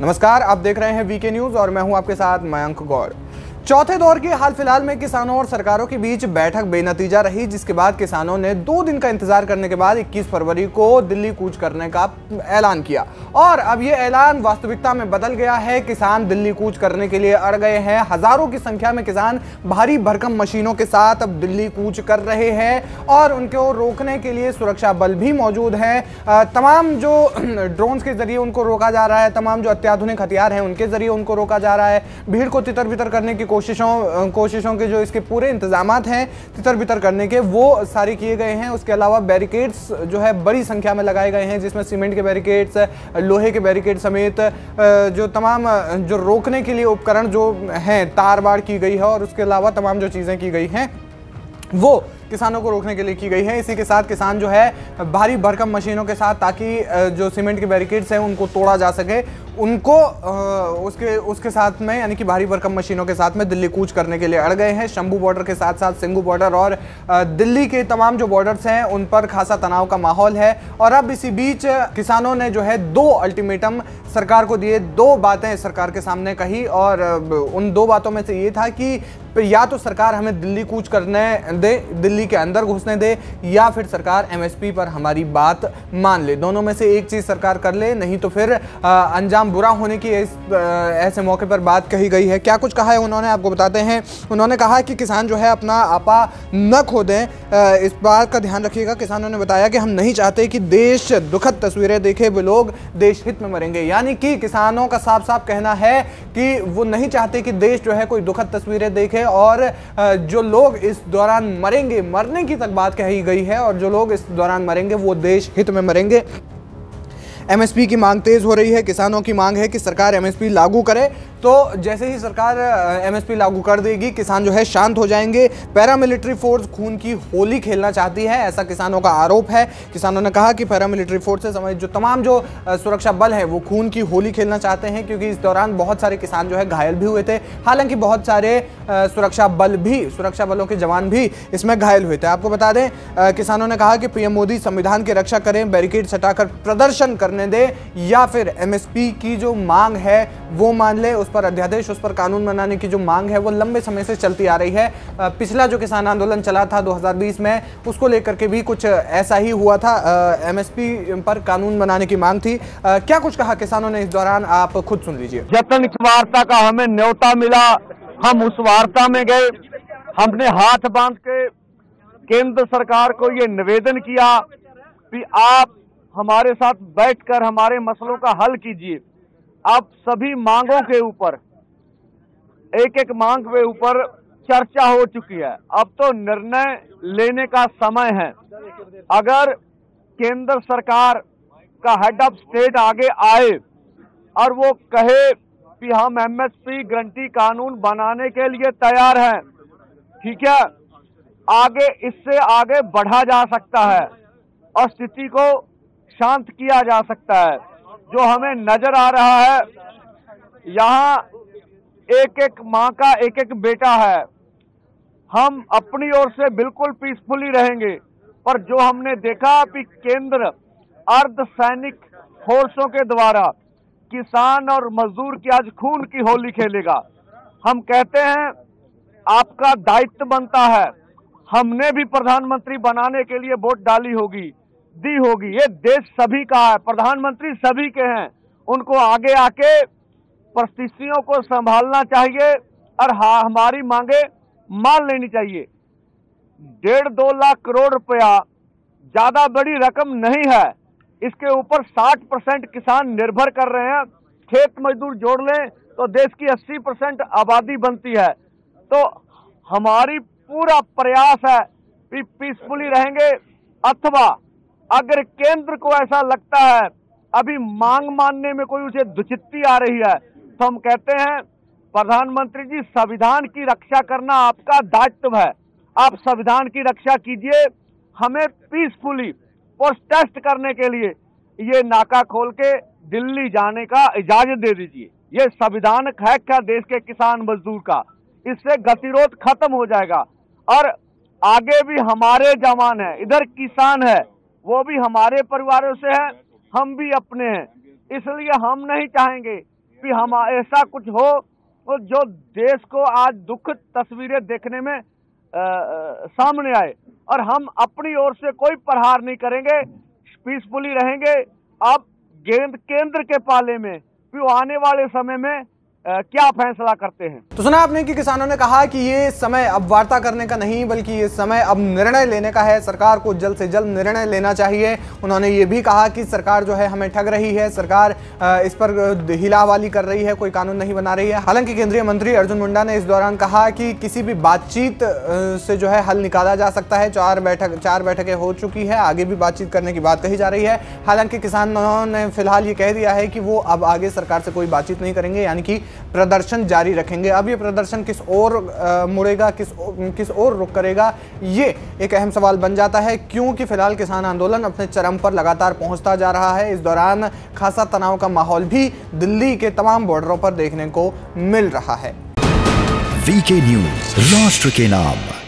नमस्कार, आप देख रहे हैं वीके न्यूज और मैं हूं आपके साथ मयंक गौर। चौथे दौर की हाल फिलहाल में किसानों और सरकारों के बीच बैठक बेनतीजा रही, जिसके बाद किसानों ने 2 दिन का इंतजार करने के बाद 21 फरवरी को दिल्ली कूच करने का ऐलान किया और अब ये ऐलान वास्तविकता में बदल गया है। किसान दिल्ली कूच करने के लिए अड़ गए हैं। हजारों की संख्या में किसान भारी भरकम मशीनों के साथ अब दिल्ली कूच कर रहे हैं और उनको रोकने के लिए सुरक्षा बल भी मौजूद हैं। तमाम जो ड्रोन्स के जरिए उनको रोका जा रहा है, तमाम जो अत्याधुनिक हथियार हैं उनके जरिए उनको रोका जा रहा है। भीड़ को तितर बितर करने की कोशिशों के जो इसके पूरे इंतजामात हैं तितर बितर करने के, वो सारे किए गए हैं। उसके अलावा बैरिकेड्स जो है बड़ी संख्या में लगाए गए हैं, जिसमें सीमेंट के बैरिकेड्स, लोहे के बैरिकेड समेत जो तमाम जो रोकने के लिए उपकरण जो हैं, तार बाड़ की गई है और उसके अलावा तमाम जो चीज़ें की गई हैं वो किसानों को रोकने के लिए की गई है। इसी के साथ किसान जो है भारी भरकम मशीनों के साथ, ताकि जो सीमेंट के बैरिकेड्स हैं उनको तोड़ा जा सके, उनको उसके साथ में यानी कि भारी भरकम मशीनों के साथ में दिल्ली कूच करने के लिए अड़ गए हैं। शंभू बॉर्डर के साथ साथ सिंघू बॉर्डर और दिल्ली के तमाम जो बॉर्डर्स हैं उन पर खासा तनाव का माहौल है। और अब इसी बीच किसानों ने जो है 2 अल्टीमेटम सरकार को दिए, 2 बातें सरकार के सामने कही और उन 2 बातों में से ये था कि या तो सरकार हमें दिल्ली कूच करने दे, दिल्ली के अंदर घुसने दे, या फिर सरकार एमएसपी पर हमारी बात मान ले। दोनों में से एक चीज सरकार कर ले, नहीं तो फिर अंजाम बुरा होने की ऐसे मौके पर बात कही गई है। क्या कुछ कहा है उन्होंने, आपको बताते हैं। उन्होंने कहा कि किसान जो है अपना आपा न खो दें, इस बात का ध्यान रखिएगा। किसानों ने बताया कि हम नहीं चाहते कि देश दुखद तस्वीरें देखे, वो लोग देश हित में मरेंगे। यानी कि किसानों का साफ साफ कहना है कि वो नहीं चाहते कि देश जो है कोई दुखद तस्वीरें देखे और जो लोग इस दौरान मरेंगे, मरने की तक बात कही गई है, और जो लोग इस दौरान मरेंगे वो देश हित में मरेंगे। एमएसपी की मांग तेज हो रही है। किसानों की मांग है कि सरकार एमएसपी लागू करे, तो जैसे ही सरकार एमएसपी लागू कर देगी किसान जो है शांत हो जाएंगे। पैरामिलिट्री फोर्स खून की होली खेलना चाहती है, ऐसा किसानों का आरोप है। किसानों ने कहा कि पैरामिलिट्री फोर्स से समेत जो तमाम जो सुरक्षा बल हैं वो खून की होली खेलना चाहते हैं, क्योंकि इस दौरान बहुत सारे किसान जो है घायल भी हुए थे। हालांकि बहुत सारे सुरक्षा बलों के जवान भी इसमें घायल हुए थे। आपको बता दें, किसानों ने कहा कि पीएम मोदी संविधान की रक्षा करें, बैरिकेड हटाकर प्रदर्शन करने दे, या फिर एमएसपी की जो मांग है वो मान ले, उस पर अध्यादेश, उस पर कानून बनाने की जो मांग है वो लंबे समय से चलती आ रही है। पिछला जो किसान आंदोलन चला था 2020 में, उसको लेकर के भी कुछ ऐसा ही हुआ था। एमएसपी पर कानून बनाने की मांग थी। क्या कुछ कहा किसानों ने इस दौरान, आप खुद सुन लीजिए। जतन वार्ता का हमें न्योता मिला, हम उस वार्ता में गए। हमने हाथ बांध के केंद्र सरकार को ये निवेदन किया कि आप हमारे साथ बैठकर हमारे मसलों का हल कीजिए। अब सभी मांगों के ऊपर, एक एक मांग के ऊपर चर्चा हो चुकी है। अब तो निर्णय लेने का समय है। अगर केंद्र सरकार का हेड ऑफ स्टेट आगे आए और वो कहे कि हम एमएसपी गारंटी कानून बनाने के लिए तैयार हैं, ठीक है, आगे इससे आगे बढ़ा जा सकता है और स्थिति को शांत किया जा सकता है। जो हमें नजर आ रहा है, यहाँ एक एक माँ का एक एक बेटा है। हम अपनी ओर से बिल्कुल पीसफुली रहेंगे, पर जो हमने देखा कि केंद्र अर्धसैनिक फोर्सों के द्वारा किसान और मजदूर की आज खून की होली खेलेगा। हम कहते हैं आपका दायित्व बनता है। हमने भी प्रधानमंत्री बनाने के लिए वोट डाली होगी, दी होगी। ये देश सभी का है, प्रधानमंत्री सभी के हैं। उनको आगे आके परिस्थितियों को संभालना चाहिए और हमारी मांगे मान लेनी चाहिए। 1.5-2 लाख करोड़ रुपया ज्यादा बड़ी रकम नहीं है। इसके ऊपर 60% किसान निर्भर कर रहे हैं। खेत मजदूर जोड़ लें तो देश की 80% आबादी बनती है। तो हमारी पूरा प्रयास है कि पीसफुली रहेंगे, अथवा अगर केंद्र को ऐसा लगता है अभी मांग मानने में कोई उसे दुचित्ती आ रही है, तो हम कहते हैं प्रधानमंत्री जी, संविधान की रक्षा करना आपका दायित्व है। आप संविधान की रक्षा कीजिए। हमें पीसफुली प्रोटेस्ट करने के लिए ये नाका खोल के दिल्ली जाने का इजाजत दे दीजिए। ये संविधान है क्या देश के किसान मजदूर का? इससे गतिरोध खत्म हो जाएगा और आगे भी हमारे जवान हैं, इधर किसान है, वो भी हमारे परिवारों से है, हम भी अपने हैं। इसलिए हम नहीं चाहेंगे कि हम ऐसा कुछ हो जो देश को आज दुखद तस्वीरें देखने में सामने आए, और हम अपनी ओर से कोई प्रहार नहीं करेंगे, पीसफुली रहेंगे। अब गेंद केंद्र के पाले में, कि वो आने वाले समय में क्या फैसला करते हैं। तो सुना आपने कि किसानों ने कहा कि ये समय अब वार्ता करने का नहीं, बल्कि ये समय अब निर्णय लेने का है। सरकार को जल्द से जल्द निर्णय लेना चाहिए। उन्होंने ये भी कहा कि सरकार जो है हमें ठग रही है, सरकार इस पर हिलाहवाली कर रही है, कोई कानून नहीं बना रही है। हालांकि केंद्रीय मंत्री अर्जुन मुंडा ने इस दौरान कहा कि किसी भी बातचीत से जो है हल निकाला जा सकता है। 4 बैठकें हो चुकी है, आगे भी बातचीत करने की बात कही जा रही है। हालांकि किसानों ने फिलहाल ये कह दिया है कि वो अब आगे सरकार से कोई बातचीत नहीं करेंगे, यानी कि प्रदर्शन जारी रखेंगे। अब ये प्रदर्शन किस ओर मुड़ेगा, किस ओर रुख करेगा, ये एक अहम सवाल बन जाता है, क्योंकि फिलहाल किसान आंदोलन अपने चरम पर लगातार पहुंचता जा रहा है। इस दौरान खासा तनाव का माहौल भी दिल्ली के तमाम बॉर्डरों पर देखने को मिल रहा है। वीके न्यूज, राष्ट्र के नाम।